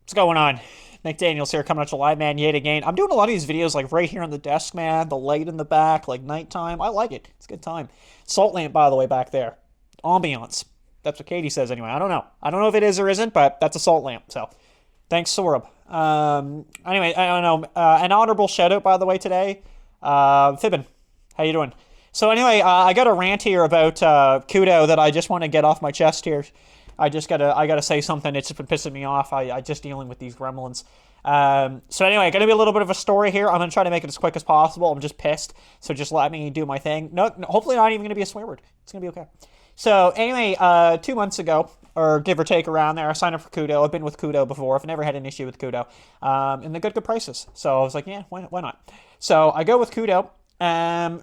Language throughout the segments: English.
What's going on? Nick Daniels here, coming at you live, man, yet again. I'm doing a lot of these videos, like, right here on the desk, man. The light in the back, like, nighttime. I like it. It's a good time. Salt lamp, by the way, back there. Ambiance. That's what Katie says, anyway. I don't know. I don't know if it is or isn't, but that's a salt lamp, so. Thanks, Sorab. Anyway, I don't know. An honorable shout-out, by the way, today. Fibbin, how you doing? So anyway, I got a rant here about Kudo that I just want to get off my chest here. I gotta say something. It's just been pissing me off. I just dealing with these gremlins. So anyway, gonna be a little bit of a story here. I'm gonna try to make it as quick as possible. I'm just pissed, so just let me do my thing. No, hopefully not even gonna be a swear word. It's gonna be okay. So anyway, 2 months ago, or give or take around there, I signed up for Kudo. I've been with Kudo before. I've never had an issue with Kudo, and they got good prices. So I was like, yeah, why not? So I go with Kudo.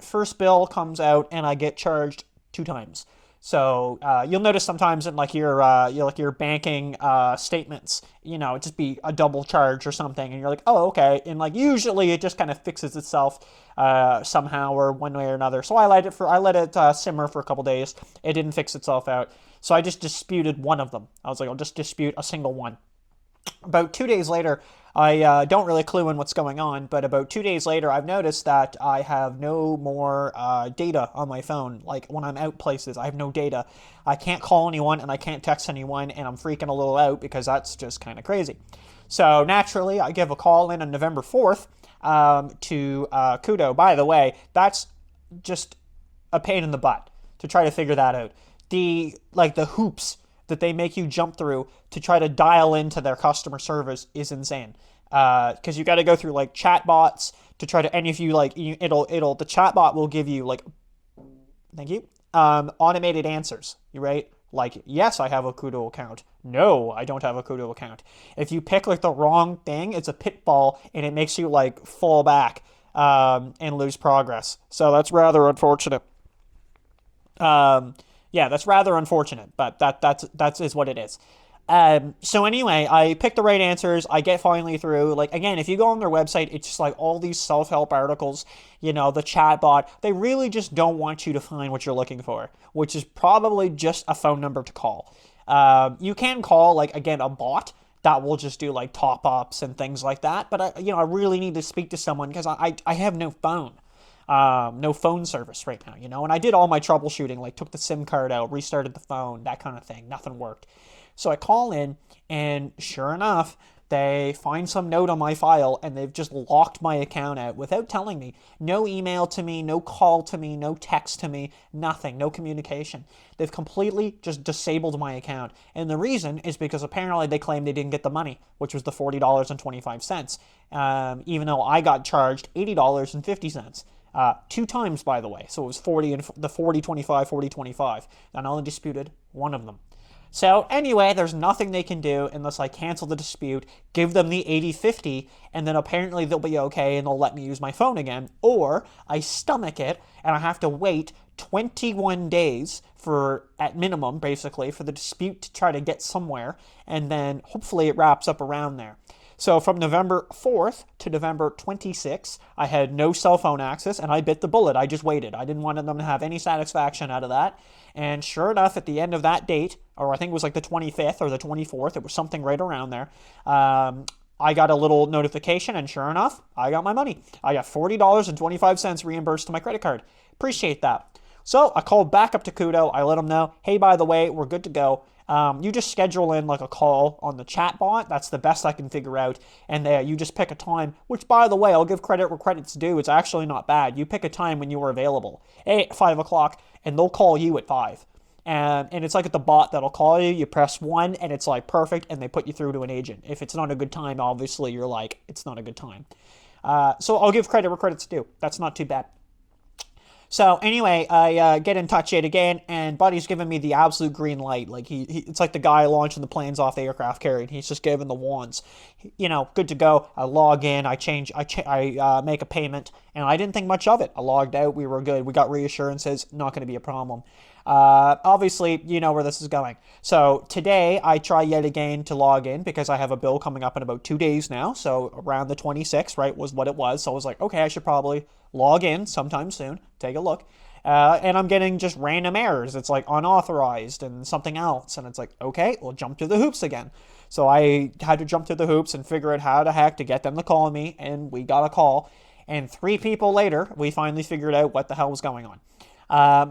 First bill comes out, and I get charged 2 times. So you'll notice sometimes in like your banking statements, it just be a double charge or something, and you're like, oh, okay. And like usually it just kind of fixes itself somehow or one way or another. So I let it simmer for a couple days. It didn't fix itself out. So I just disputed one of them. I was like, I'll just dispute a single one. About 2 days later, I don't really clue in what's going on, but about 2 days later, I've noticed that I have no more data on my phone. Like when I'm out places, I have no data. I can't call anyone and I can't text anyone, and I'm freaking a little out because that's just kind of crazy. So naturally, I give a call in on November 4th to Kudo. By the way, that's just a pain in the butt to try to figure that out. The hoops that they make you jump through to try to dial into their customer service is insane. Because you got to go through like chatbots to try to, and if you like, the chatbot will give you like, thank you, automated answers. You right? Like, yes, I have a Kudo account. No, I don't have a Kudo account. If you pick like the wrong thing, it's a pitfall and it makes you like fall back and lose progress. So that's rather unfortunate. Yeah, that's rather unfortunate, but that's is what it is. So anyway, I pick the right answers. I get finally through. Like again, if you go on their website, it's just like all these self-help articles. The chatbot. They really just don't want you to find what you're looking for, which is probably just a phone number to call. You can call like again a bot that will just do like top ups and things like that. But I really need to speak to someone because I have no phone. No phone service right now, and I did all my troubleshooting, like took the SIM card out, restarted the phone, that kind of thing. Nothing worked. So I call in, and sure enough, they find some note on my file, and they've just locked my account out without telling me. No email to me, no call to me, no text to me, nothing, no communication. They've completely just disabled my account. And the reason is because apparently they claim they didn't get the money, which was the $40.25, even though I got charged $80.50. 2 times, by the way. So it was 40 and the 40-25, 40-25. And I only disputed one of them. So anyway, there's nothing they can do unless I cancel the dispute, give them the 80-50, and then apparently they'll be okay and they'll let me use my phone again. Or I stomach it and I have to wait 21 days at minimum, basically, for the dispute to try to get somewhere. And then hopefully it wraps up around there. So from November 4th to November 26th, I had no cell phone access, and I bit the bullet. I just waited. I didn't want them to have any satisfaction out of that. And sure enough, at the end of that date, or I think it was like the 25th or the 24th, it was something right around there, I got a little notification, and sure enough, I got my money. I got $40.25 reimbursed to my credit card. Appreciate that. So I called back up to Kudo. I let them know, hey, by the way, we're good to go. You just schedule in like a call on the chat bot. That's the best I can figure out. And you just pick a time, which by the way, I'll give credit where credit's due. It's actually not bad. You pick a time when you are available, 5 o'clock, and they'll call you at 5. And it's like at the bot that'll call you. You press 1 and it's like perfect, and they put you through to an agent. If it's not a good time, obviously you're like, it's not a good time. So I'll give credit where credit's due. That's not too bad. So anyway, I get in touch yet again, and Buddy's giving me the absolute green light. Like it's like the guy launching the planes off the aircraft carrier. He's just giving the wands. Good to go. I log in. I make a payment, and I didn't think much of it. I logged out. We were good. We got reassurances. Not going to be a problem. Obviously, you know where this is going. So today, I try yet again to log in because I have a bill coming up in about 2 days now. So around the 26th, right, was what it was. So I was like, okay, I should probably log in sometime soon. Take a look. And I'm getting just random errors. It's like unauthorized and something else. And it's like, okay, we'll jump through the hoops again. So I had to jump through the hoops and figure out how the heck to get them to call me, and we got a call. And 3 people later, we finally figured out what the hell was going on.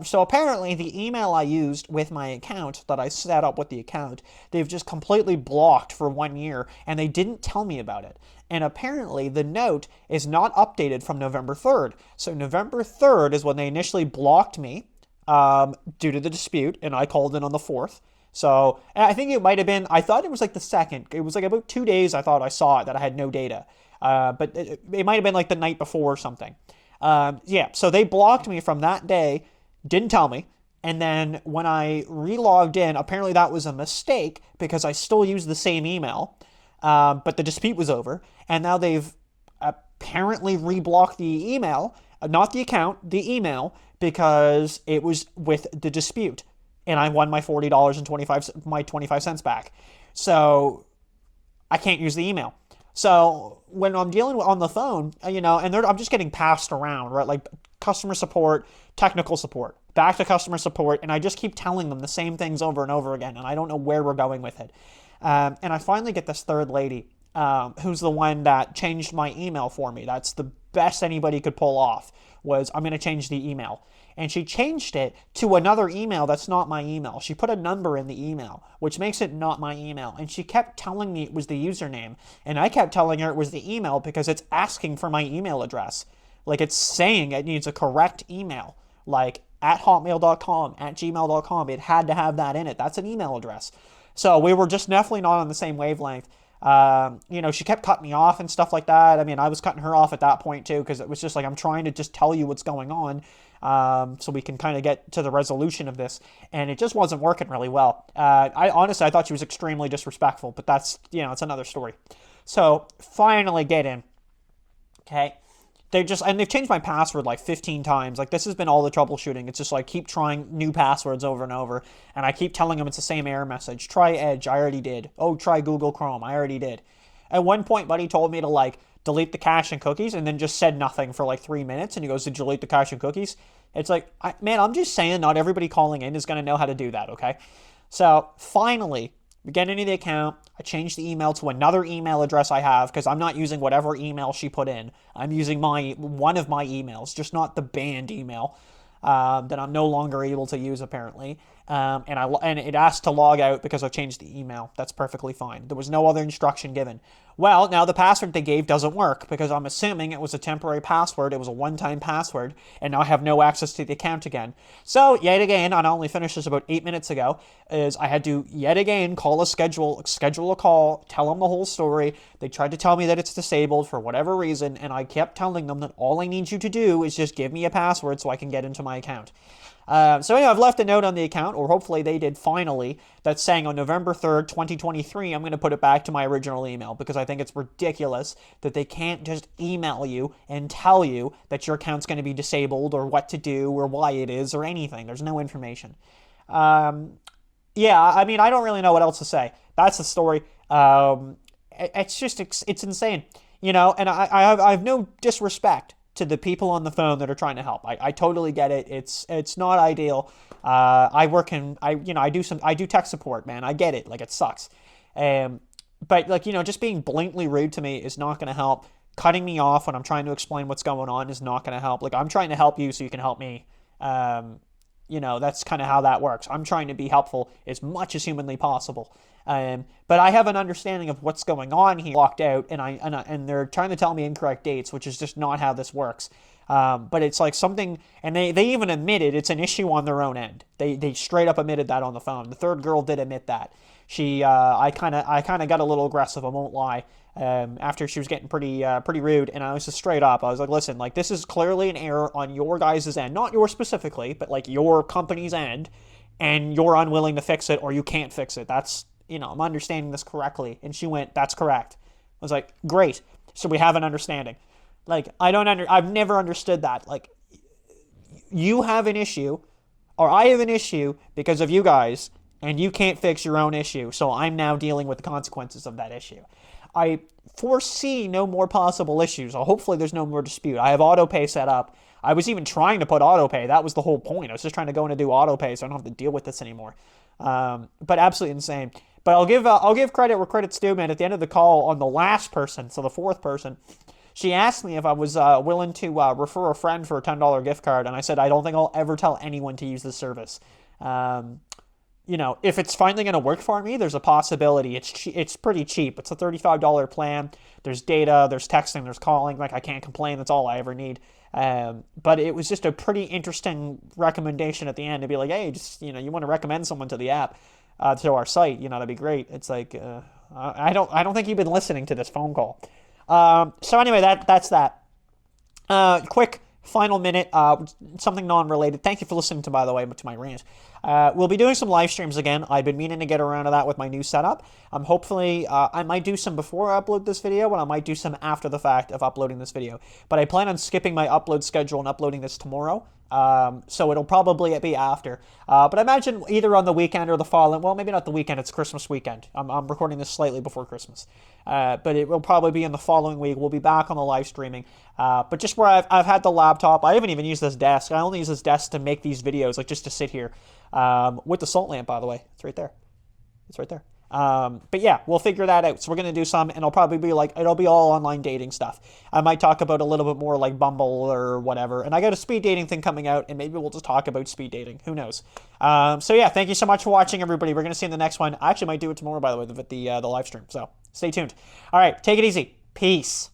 So apparently the email I used with my account that I set up with the account, they've just completely blocked for 1 year, and they didn't tell me about it. And apparently the note is not updated from November 3rd. So November 3rd is when they initially blocked me due to the dispute, and I called in on the 4th. So I think it might have been, I thought it was like the 2nd. It was like about 2 days I thought I saw it that I had no data. But it might have been like the night before or something. Yeah, so they blocked me from that day, didn't tell me. And then when I relogged in, apparently that was a mistake because I still used the same email, but the dispute was over. And now they've apparently reblocked the email, not the account, the email, because it was with the dispute. And I won my $40 and 25 cents back. So I can't use the email. So when I'm dealing with on the phone, and I'm just getting passed around, right? Like customer support, technical support, back to customer support, and I just keep telling them the same things over and over again, and I don't know where we're going with it. And I finally get this third lady, who's the one that changed my email for me. That's the best anybody could pull off, was I'm going to change the email. And she changed it to another email that's not my email. She put a number in the email, which makes it not my email. And she kept telling me it was the username. And I kept telling her it was the email because it's asking for my email address. Like it's saying it needs a correct email. Like at hotmail.com, at gmail.com. It had to have that in it. That's an email address. So we were just definitely not on the same wavelength. She kept cutting me off and stuff like that. I mean, I was cutting her off at that point too, because it was just like, I'm trying to just tell you what's going on, so we can kind of get to the resolution of this. And it just wasn't working really well. I honestly thought she was extremely disrespectful, but that's, it's another story. So finally get in. Okay. They've changed my password like 15 times. Like this has been all the troubleshooting. It's just like keep trying new passwords over and over. And I keep telling them it's the same error message. Try Edge. I already did. Oh, try Google Chrome. I already did. At one point, buddy told me to like delete the cache and cookies and then just said nothing for like 3 minutes. And he goes, did you delete the cache and cookies? It's like, man, I'm just saying not everybody calling in is going to know how to do that. Okay. So finally, we get into the account. I changed the email to another email address I have because I'm not using whatever email she put in. I'm using one of my emails, just not the banned email that I'm no longer able to use apparently. And it asked to log out because I've changed the email. That's perfectly fine. There was no other instruction given. Well, now the password they gave doesn't work because I'm assuming it was a temporary password. It was a one-time password, and now I have no access to the account again. So yet again, and I only finished this about 8 minutes ago, is I had to yet again schedule a call, tell them the whole story. They tried to tell me that it's disabled for whatever reason, and I kept telling them that all I need you to do is just give me a password so I can get into my account. So anyway, I've left a note on the account, or hopefully they did finally, that's saying on November 3rd, 2023, I'm going to put it back to my original email because I think it's ridiculous that they can't just email you and tell you that your account's going to be disabled or what to do or why it is or anything. There's no information. Yeah, I mean, I don't really know what else to say. That's the story. It's insane, and I have no disrespect to the people on the phone that are trying to help. I totally get it. It's not ideal. I do tech support, man. I get it. Like it sucks. But like, just being blatantly rude to me is not going to help. Cutting me off when I'm trying to explain what's going on is not going to help. Like I'm trying to help you so you can help me. That's kind of how that works. I'm trying to be helpful as much as humanly possible. But I have an understanding of what's going on here, locked out, and they're trying to tell me incorrect dates, which is just not how this works. But it's like something, and they even admitted it's an issue on their own end. They straight up admitted that on the phone. The third girl did admit that. I kind of got a little aggressive, I won't lie, after she was getting pretty rude, and I was just straight up. I was like, listen, like this is clearly an error on your guys' end, not yours specifically, but like your company's end, and you're unwilling to fix it or you can't fix it. That's, I'm understanding this correctly. And she went, that's correct. I was like, great. So we have an understanding. Like, I've never understood that. Like, you have an issue, or I have an issue because of you guys, and you can't fix your own issue. So I'm now dealing with the consequences of that issue. I foresee no more possible issues. So hopefully there's no more dispute. I have autopay set up. I was even trying to put autopay. That was the whole point. I was just trying to go in and do autopay so I don't have to deal with this anymore. But absolutely insane. But I'll give credit where credit's due, man. At the end of the call, on the last person, so the fourth person, she asked me if I was willing to refer a friend for a $10 gift card, and I said I don't think I'll ever tell anyone to use this service. You know, if it's finally going to work for me, there's a possibility. It's pretty cheap. It's a $35 plan. There's data, there's texting, there's calling. Like, I can't complain. That's all I ever need. But it was just a pretty interesting recommendation at the end to be like, hey, just, you know, you want to recommend someone to the app, to our site, you know, that'd be great. It's like, I don't think you've been listening to this phone call. So anyway, that's that. Quick final minute, something non-related. Thank you for listening to, by the way, to my rant. We'll be doing some live streams again. I've been meaning to get around to that with my new setup. Hopefully, I might do some before I upload this video, and I might do some after the fact of uploading this video. But I plan on skipping my upload schedule and uploading this tomorrow. So it'll probably be after. But I imagine either on the weekend or the following. Well, maybe not the weekend. It's Christmas weekend. I'm recording this slightly before Christmas. But it will probably be in the following week. We'll be back on the live streaming. But just where I've had the laptop, I haven't even used this desk. I only use this desk to make these videos, like just to sit here. With the salt lamp, by the way. It's right there. It's right there. But yeah, we'll figure that out. So we're going to do some, and it'll probably be like, it'll be all online dating stuff. I might talk about a little bit more like Bumble or whatever. And I got a speed dating thing coming out, and maybe we'll just talk about speed dating. Who knows? So yeah, thank you so much for watching, everybody. We're going to see you in the next one. I actually might do it tomorrow, by the way, the live stream. So stay tuned. All right, take it easy. Peace.